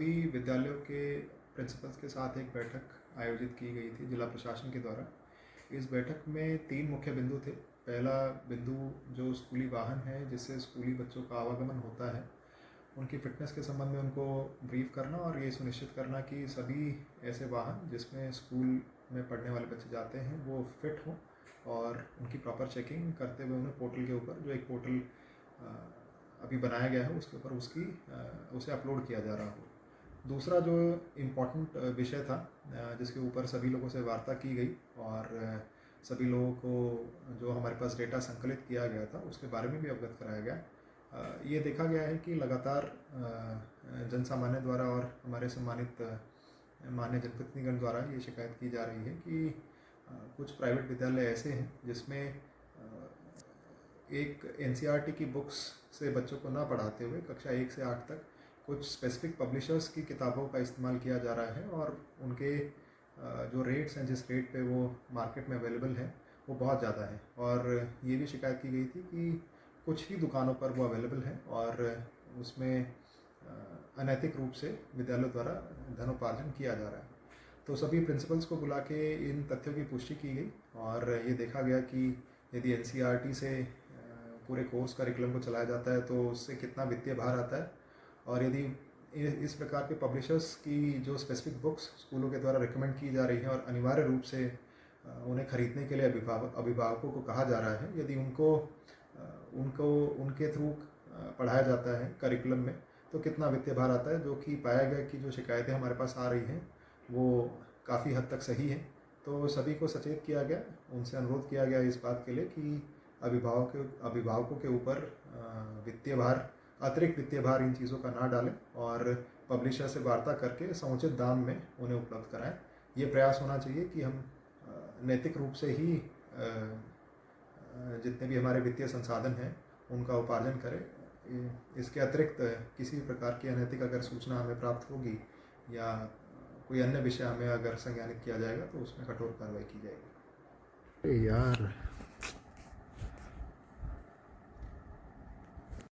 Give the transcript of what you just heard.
सभी विद्यालयों के प्रिंसिपल्स के साथ एक बैठक आयोजित की गई थी जिला प्रशासन के द्वारा। इस बैठक में 3 मुख्य बिंदु थे। पहला बिंदु जो स्कूली वाहन है जिससे स्कूली बच्चों का आवागमन होता है, उनकी फ़िटनेस के संबंध में उनको ब्रीफ करना और ये सुनिश्चित करना कि सभी ऐसे वाहन जिसमें स्कूल में पढ़ने वाले बच्चे जाते हैं वो फिट हों और उनकी प्रॉपर चेकिंग करते हुए उन्हें पोर्टल के ऊपर, जो एक पोर्टल अभी बनाया गया है उसके ऊपर उसे अपलोड किया जा रहा हो। दूसरा जो इम्पोर्टेंट विषय था जिसके ऊपर सभी लोगों से वार्ता की गई और सभी लोगों को जो हमारे पास डेटा संकलित किया गया था उसके बारे में भी अवगत कराया गया। ये देखा गया है कि लगातार जन सामान्य द्वारा और हमारे सम्मानित मान्य जनप्रतिनिधिगण द्वारा ये शिकायत की जा रही है कि कुछ प्राइवेट विद्यालय ऐसे हैं जिसमें एक एनसीईआरटी की बुक्स से बच्चों को ना पढ़ाते हुए कक्षा 1 से 8 तक कुछ स्पेसिफिक पब्लिशर्स की किताबों का इस्तेमाल किया जा रहा है और उनके जो रेट्स हैं, जिस रेट पे वो मार्केट में अवेलेबल है, वो बहुत ज़्यादा है। और ये भी शिकायत की गई थी कि कुछ ही दुकानों पर वो अवेलेबल है और उसमें अनैतिक रूप से विद्यालयों द्वारा धनोपार्जन किया जा रहा है। तो सभी प्रिंसिपल्स को बुला के इन तथ्यों की पुष्टि की गई और ये देखा गया कि यदि एनसीईआरटी से पूरे कोर्स करिकुलम को चलाया जाता है तो उससे कितना वित्तीय भार आता है, और यदि इस प्रकार के पब्लिशर्स की जो स्पेसिफिक बुक्स स्कूलों के द्वारा रिकमेंड की जा रही हैं और अनिवार्य रूप से उन्हें खरीदने के लिए अभिभावकों को कहा जा रहा है, यदि उनको उनके थ्रू पढ़ाया जाता है करिकुलम में, तो कितना वित्तीय भार आता है, जो कि पाया गया कि जो शिकायतें हमारे पास आ रही हैं वो काफ़ी हद तक सही है। तो सभी को सचेत किया गया, उनसे अनुरोध किया गया इस बात के लिए कि अभिभावकों के ऊपर अतिरिक्त वित्तीय भार इन चीज़ों का ना डालें और पब्लिशर से वार्ता करके समुचित दाम में उन्हें उपलब्ध कराएं। ये प्रयास होना चाहिए कि हम नैतिक रूप से ही जितने भी हमारे वित्तीय संसाधन हैं उनका उपार्जन करें। इसके अतिरिक्त किसी भी प्रकार की अनैतिक अगर सूचना हमें प्राप्त होगी या कोई अन्य विषय हमें अगर संज्ञानित किया जाएगा तो उसमें कठोर कार्रवाई की जाएगी। यार